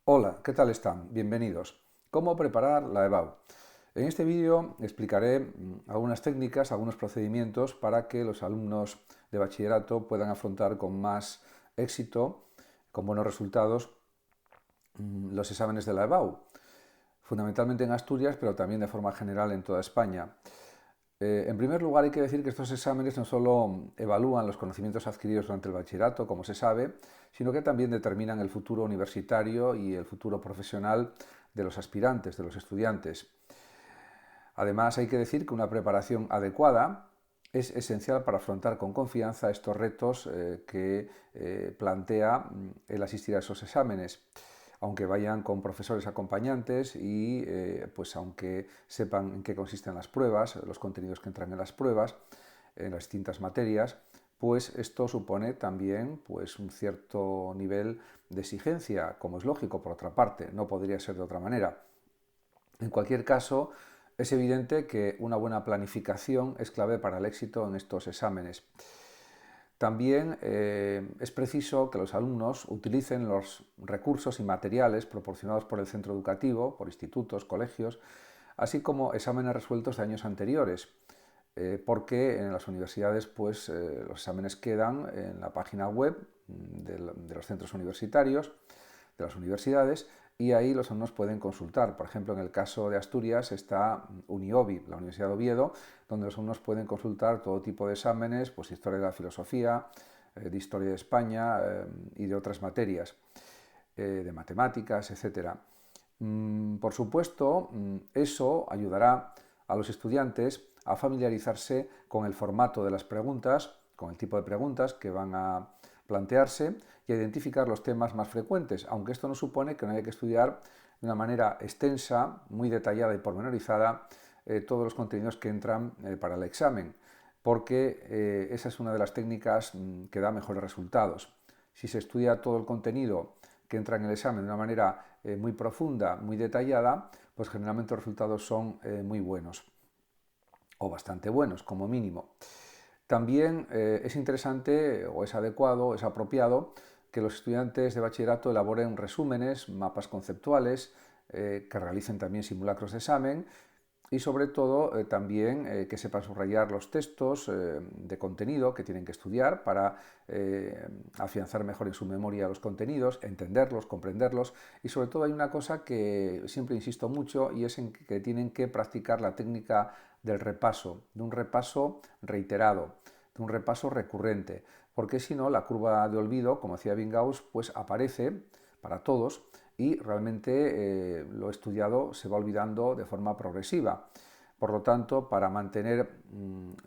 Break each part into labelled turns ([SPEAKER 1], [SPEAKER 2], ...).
[SPEAKER 1] Hola, ¿qué tal están? Bienvenidos. ¿Cómo preparar la EBAU? En este vídeo explicaré algunas técnicas, algunos procedimientos para que los alumnos de bachillerato puedan afrontar con más éxito, con buenos resultados, los exámenes de la EBAU, fundamentalmente en Asturias, pero también de forma general en toda España. En primer lugar, hay que decir que estos exámenes no solo evalúan los conocimientos adquiridos durante el bachillerato, como se sabe, sino que también determinan el futuro universitario y el futuro profesional de los aspirantes, de los estudiantes. Además, hay que decir que una preparación adecuada es esencial para afrontar con confianza estos retos que plantea el asistir a esos exámenes, aunque vayan con profesores acompañantes y pues aunque sepan en qué consisten las pruebas, los contenidos que entran en las pruebas, en las distintas materias, pues esto supone también pues un cierto nivel de exigencia, como es lógico por otra parte, no podría ser de otra manera. En cualquier caso, es evidente que una buena planificación es clave para el éxito en estos exámenes. También es preciso que los alumnos utilicen los recursos y materiales proporcionados por el centro educativo, por institutos, colegios, así como exámenes resueltos de años anteriores, porque en las universidades pues, los exámenes quedan en la página web de los centros universitarios, de las universidades, y ahí los alumnos pueden consultar. Por ejemplo, en el caso de Asturias está Uniobi, la Universidad de Oviedo, donde los alumnos pueden consultar todo tipo de exámenes, pues historia de la filosofía, de historia de España y de otras materias, de matemáticas, etcétera. Por supuesto, eso ayudará a los estudiantes a familiarizarse con el formato de las preguntas, con el tipo de preguntas que van a plantearse y a identificar los temas más frecuentes, aunque esto no supone que no haya que estudiar de una manera extensa, muy detallada y pormenorizada todos los contenidos que entran para el examen, porque esa es una de las técnicas que da mejores resultados. Si se estudia todo el contenido que entra en el examen de una manera muy profunda, muy detallada, pues generalmente los resultados son muy buenos o bastante buenos como mínimo. También es interesante o es adecuado, es apropiado que los estudiantes de bachillerato elaboren resúmenes, mapas conceptuales, que realicen también simulacros de examen y sobre todo también que sepan subrayar los textos de contenido que tienen que estudiar para afianzar mejor en su memoria los contenidos, entenderlos, comprenderlos y sobre todo hay una cosa que siempre insisto mucho y es en que tienen que practicar la técnica del repaso, de un repaso reiterado, de un repaso recurrente, porque si no la curva de olvido, como decía Bingaus, pues aparece para todos y realmente lo estudiado se va olvidando de forma progresiva. Por lo tanto, para mantener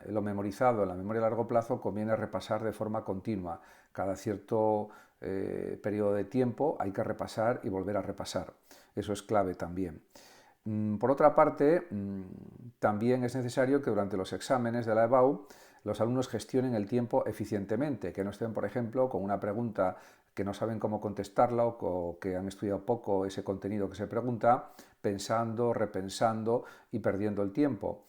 [SPEAKER 1] lo memorizado en la memoria a largo plazo conviene repasar de forma continua. Cada cierto periodo de tiempo hay que repasar y volver a repasar. Eso es clave también. Por otra parte, también es necesario que durante los exámenes de la EBAU los alumnos gestionen el tiempo eficientemente, que no estén, por ejemplo, con una pregunta que no saben cómo contestarla o que han estudiado poco ese contenido que se pregunta, pensando, repensando y perdiendo el tiempo.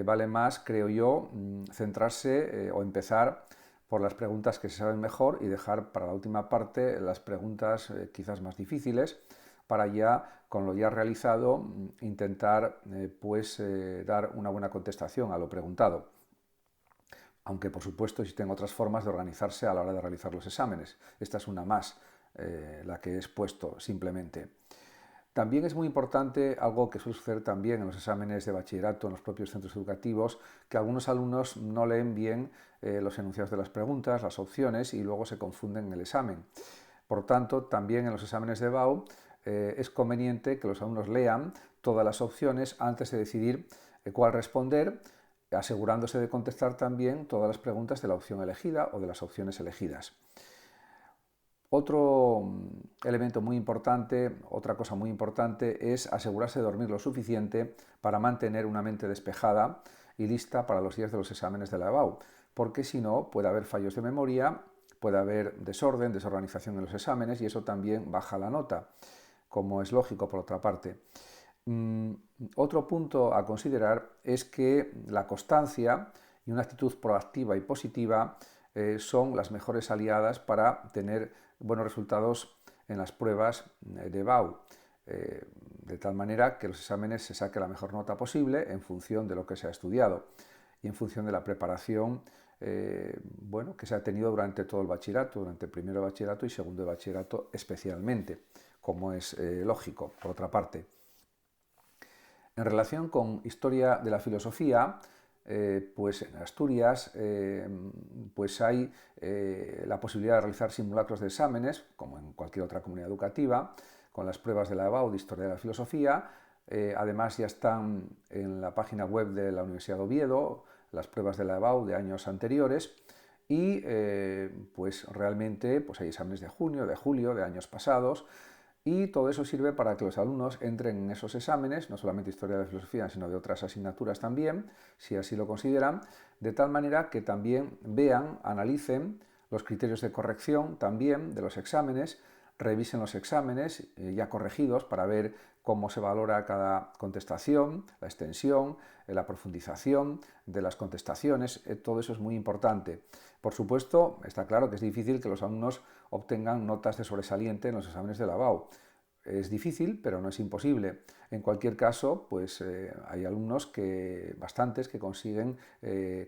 [SPEAKER 1] Vale más, creo yo, centrarse o empezar por las preguntas que se saben mejor y dejar para la última parte las preguntas quizás más difíciles para ya, con lo ya realizado, intentar dar una buena contestación a lo preguntado. Aunque, por supuesto, existen otras formas de organizarse a la hora de realizar los exámenes. Esta es una más, la que he expuesto simplemente. También es muy importante algo que suele suceder también en los exámenes de bachillerato, en los propios centros educativos, que algunos alumnos no leen bien los enunciados de las preguntas, las opciones, y luego se confunden en el examen. Por tanto, también en los exámenes de BAU es conveniente que los alumnos lean todas las opciones antes de decidir cuál responder, asegurándose de contestar también todas las preguntas de la opción elegida o de las opciones elegidas. Otro elemento muy importante, otra cosa muy importante es asegurarse de dormir lo suficiente para mantener una mente despejada y lista para los días de los exámenes de la EBAU, porque si no puede haber fallos de memoria, puede haber desorden, desorganización en los exámenes y eso también baja la nota, como es lógico por otra parte. Otro punto a considerar es que la constancia y una actitud proactiva y positiva son las mejores aliadas para tener buenos resultados en las pruebas de EBAU, de tal manera que los exámenes se saque la mejor nota posible en función de lo que se ha estudiado y en función de la preparación que se ha tenido durante todo el bachillerato, durante primero de bachillerato y segundo de bachillerato especialmente, como es lógico, por otra parte. En relación con historia de la filosofía, pues en Asturias pues hay la posibilidad de realizar simulacros de exámenes, como en cualquier otra comunidad educativa, con las pruebas de la EBAU de Historia de la Filosofía. Además ya están en la página web de la Universidad de Oviedo las pruebas de la EBAU de años anteriores y pues realmente pues hay exámenes de junio, de julio, de años pasados. Y todo eso sirve para que los alumnos entren en esos exámenes, no solamente Historia de la Filosofía, sino de otras asignaturas también, si así lo consideran, de tal manera que también vean, analicen los criterios de corrección también de los exámenes, revisen los exámenes ya corregidos para ver cómo se valora cada contestación, la extensión, la profundización de las contestaciones, todo eso es muy importante. Por supuesto, está claro que es difícil que los alumnos obtengan notas de sobresaliente en los exámenes de la EBAU. Es difícil, pero no es imposible. En cualquier caso, pues hay alumnos bastantes que consiguen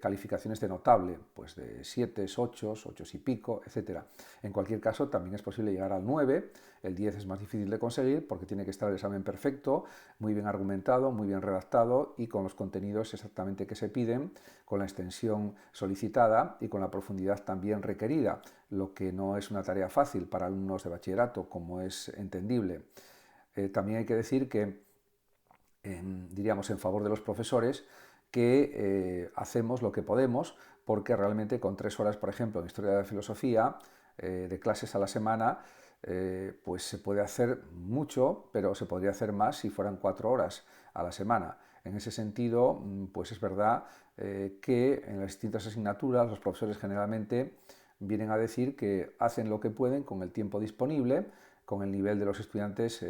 [SPEAKER 1] calificaciones de notable, pues de 7, 8, 8 y pico, etc. En cualquier caso, también es posible llegar al 9. El 10 es más difícil de conseguir porque tiene que estar el examen perfecto, muy bien argumentado, muy bien redactado y con los contenidos exactamente que se piden, con la extensión solicitada y con la profundidad también requerida, lo que no es una tarea fácil para alumnos de bachillerato, como es entendible. También hay que decir que, diríamos, en favor de los profesores, que hacemos lo que podemos, porque realmente con 3 horas, por ejemplo, en Historia de la Filosofía, de clases a la semana, pues se puede hacer mucho, pero se podría hacer más si fueran 4 horas a la semana. En ese sentido, pues es verdad que en las distintas asignaturas los profesores generalmente vienen a decir que hacen lo que pueden con el tiempo disponible, con el nivel de los estudiantes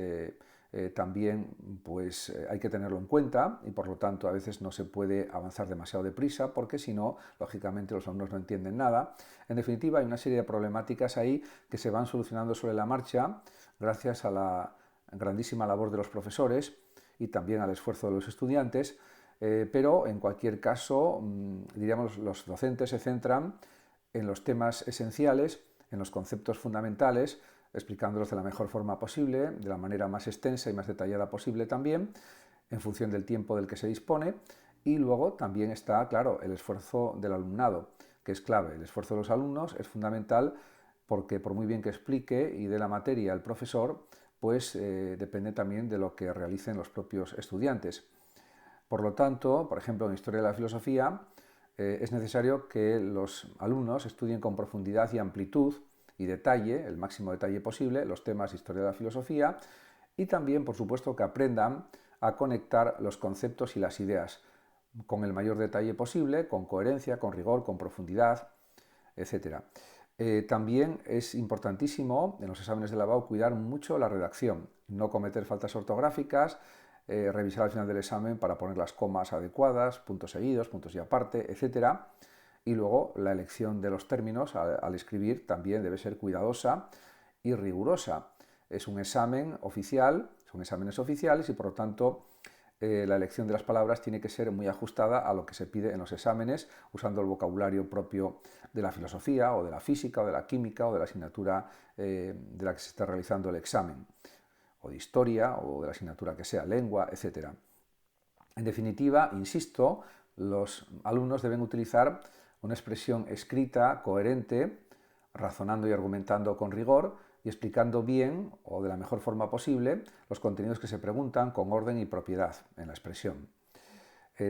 [SPEAKER 1] también pues hay que tenerlo en cuenta y por lo tanto a veces no se puede avanzar demasiado deprisa porque si no, lógicamente los alumnos no entienden nada. En definitiva, hay una serie de problemáticas ahí que se van solucionando sobre la marcha gracias a la grandísima labor de los profesores y también al esfuerzo de los estudiantes, pero en cualquier caso, diríamos, los docentes se centran en los temas esenciales, en los conceptos fundamentales, explicándolos de la mejor forma posible, de la manera más extensa y más detallada posible también, en función del tiempo del que se dispone. Y luego también está, claro, el esfuerzo del alumnado, que es clave. El esfuerzo de los alumnos es fundamental porque por muy bien que explique y dé la materia al profesor, pues depende también de lo que realicen los propios estudiantes. Por lo tanto, por ejemplo, en Historia de la Filosofía, es necesario que los alumnos estudien con profundidad y amplitud y detalle, el máximo detalle posible, los temas de Historia de la Filosofía y también, por supuesto, que aprendan a conectar los conceptos y las ideas con el mayor detalle posible, con coherencia, con rigor, con profundidad, etc. También es importantísimo en los exámenes de la EBAU cuidar mucho la redacción, no cometer faltas ortográficas, revisar al final del examen para poner las comas adecuadas, puntos seguidos, puntos y aparte, etc. Y luego la elección de los términos al escribir también debe ser cuidadosa y rigurosa. Es un examen oficial, son exámenes oficiales y por lo tanto la elección de las palabras tiene que ser muy ajustada a lo que se pide en los exámenes, usando el vocabulario propio de la filosofía o de la física o de la química o de la asignatura de la que se está realizando el examen, o de historia o de la asignatura que sea, lengua, etc. En definitiva, insisto, los alumnos deben utilizar una expresión escrita, coherente, razonando y argumentando con rigor y explicando bien o de la mejor forma posible los contenidos que se preguntan con orden y propiedad en la expresión.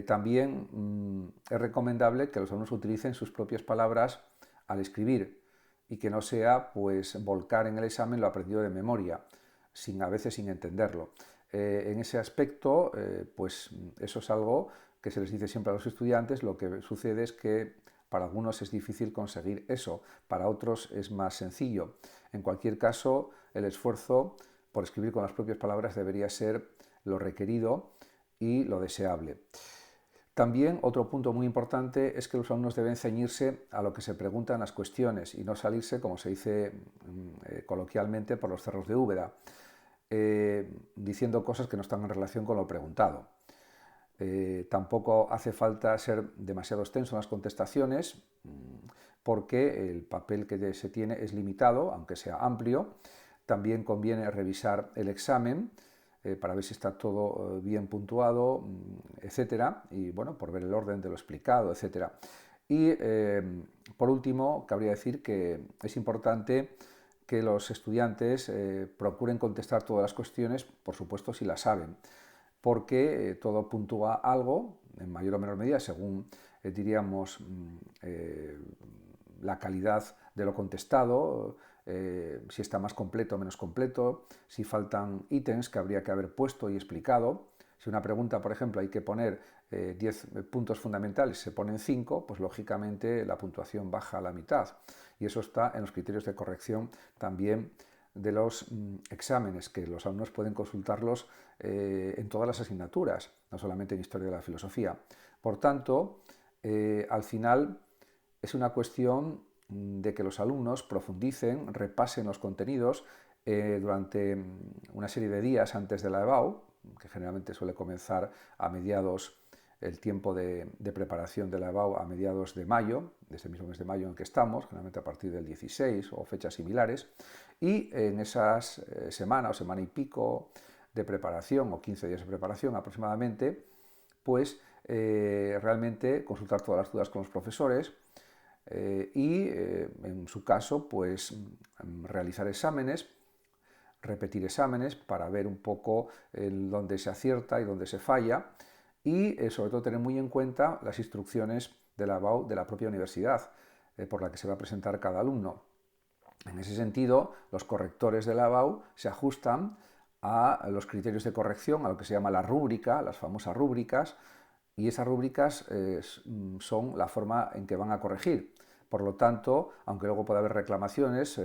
[SPEAKER 1] También es recomendable que los alumnos utilicen sus propias palabras al escribir y que no sea pues volcar en el examen lo aprendido de memoria, a veces sin entenderlo. En ese aspecto, pues eso es algo que se les dice siempre a los estudiantes. Lo que sucede es que para algunos es difícil conseguir eso, para otros es más sencillo. En cualquier caso, el esfuerzo por escribir con las propias palabras debería ser lo requerido y lo deseable. También otro punto muy importante es que los alumnos deben ceñirse a lo que se preguntan las cuestiones y no salirse, como se dice coloquialmente, por los cerros de Úbeda, diciendo cosas que no están en relación con lo preguntado. Tampoco hace falta ser demasiado extenso en las contestaciones, porque el papel que se tiene es limitado, aunque sea amplio. También conviene revisar el examen para ver si está todo bien puntuado, etcétera, y bueno, por ver el orden de lo explicado, etcétera. Y por último, cabría decir que es importante que los estudiantes procuren contestar todas las cuestiones, por supuesto si las saben, porque todo puntúa algo, en mayor o menor medida, según diríamos la calidad de lo contestado, si está más completo o menos completo, si faltan ítems que habría que haber puesto y explicado. Si una pregunta, por ejemplo, hay que poner 10 puntos fundamentales, se ponen 5, pues lógicamente la puntuación baja a la mitad. Y eso está en los criterios de corrección también de los exámenes, que los alumnos pueden consultarlos en todas las asignaturas, no solamente en Historia de la Filosofía. Por tanto, al final es una cuestión de que los alumnos profundicen, repasen los contenidos durante una serie de días antes de la EBAU, que generalmente suele comenzar a mediados, el tiempo de preparación de la EBAU a mediados de mayo, de este mismo mes de mayo en que estamos, generalmente a partir del 16 o fechas similares, y en esas semana o semana y pico de preparación, o 15 días de preparación aproximadamente, pues realmente consultar todas las dudas con los profesores, y en su caso pues realizar exámenes, repetir exámenes para ver un poco dónde se acierta y dónde se falla, y sobre todo tener muy en cuenta las instrucciones de la EBAU de la propia universidad por la que se va a presentar cada alumno. En ese sentido, los correctores de la EBAU se ajustan a los criterios de corrección, a lo que se llama la rúbrica, las famosas rúbricas, y esas rúbricas son la forma en que van a corregir. Por lo tanto, aunque luego pueda haber reclamaciones,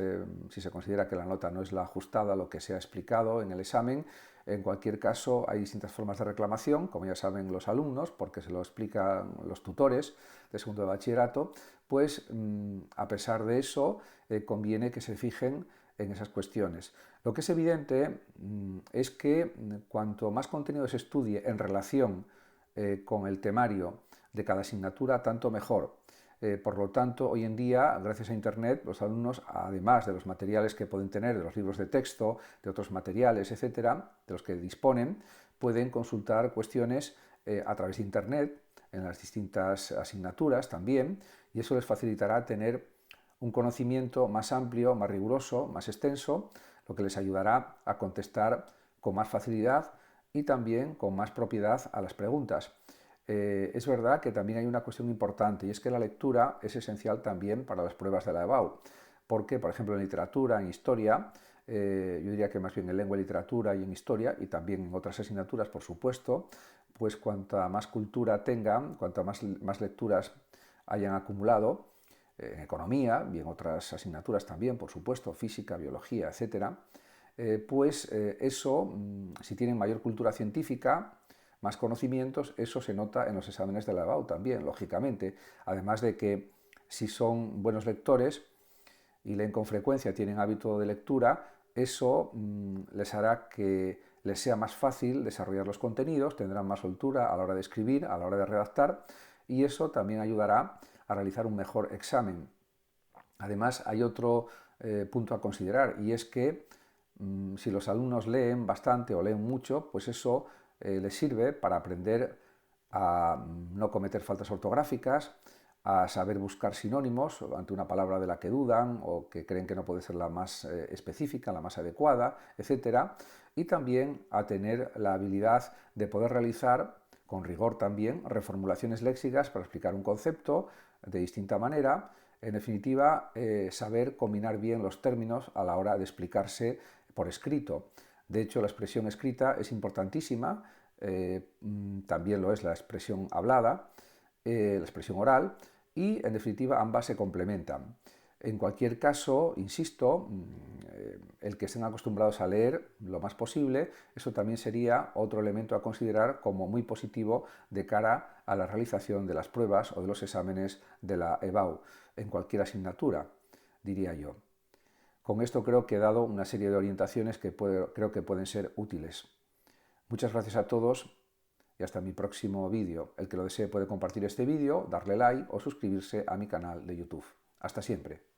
[SPEAKER 1] si se considera que la nota no es la ajustada a lo que se ha explicado en el examen, en cualquier caso hay distintas formas de reclamación, como ya saben los alumnos, porque se lo explican los tutores de segundo de bachillerato, pues a pesar de eso conviene que se fijen en esas cuestiones. Lo que es evidente es que cuanto más contenido se estudie en relación con el temario de cada asignatura, tanto mejor. Por lo tanto, hoy en día, gracias a Internet, los alumnos, además de los materiales que pueden tener, de los libros de texto, de otros materiales, etcétera, de los que disponen, pueden consultar cuestiones a través de Internet, en las distintas asignaturas también, y eso les facilitará tener un conocimiento más amplio, más riguroso, más extenso, lo que les ayudará a contestar con más facilidad y también con más propiedad a las preguntas. Es verdad que también hay una cuestión importante, y es que la lectura es esencial también para las pruebas de la EBAU, porque, por ejemplo, en literatura, en historia, yo diría que más bien en lengua y literatura y en historia, y también en otras asignaturas, por supuesto, pues cuanta más cultura tengan, cuantas más lecturas hayan acumulado, en economía y en otras asignaturas también, por supuesto, física, biología, etcétera, pues eso, si tienen mayor cultura científica, más conocimientos, eso se nota en los exámenes de la EBAU también, lógicamente. Además de que si son buenos lectores y leen con frecuencia, tienen hábito de lectura, eso les hará que les sea más fácil desarrollar los contenidos, tendrán más soltura a la hora de escribir, a la hora de redactar, y eso también ayudará a realizar un mejor examen. Además, hay otro punto a considerar, y es que si los alumnos leen bastante o leen mucho, pues eso les sirve para aprender a no cometer faltas ortográficas, a saber buscar sinónimos ante una palabra de la que dudan o que creen que no puede ser la más específica, la más adecuada, etc. Y también a tener la habilidad de poder realizar, con rigor también, reformulaciones léxicas para explicar un concepto de distinta manera. En definitiva, saber combinar bien los términos a la hora de explicarse por escrito. De hecho, la expresión escrita es importantísima, también lo es la expresión hablada, la expresión oral, y en definitiva ambas se complementan. En cualquier caso, insisto, el que estén acostumbrados a leer lo más posible, eso también sería otro elemento a considerar como muy positivo de cara a la realización de las pruebas o de los exámenes de la EBAU en cualquier asignatura, diría yo. Con esto creo que he dado una serie de orientaciones que creo que pueden ser útiles. Muchas gracias a todos y hasta mi próximo vídeo. El que lo desee puede compartir este vídeo, darle like o suscribirse a mi canal de YouTube. Hasta siempre.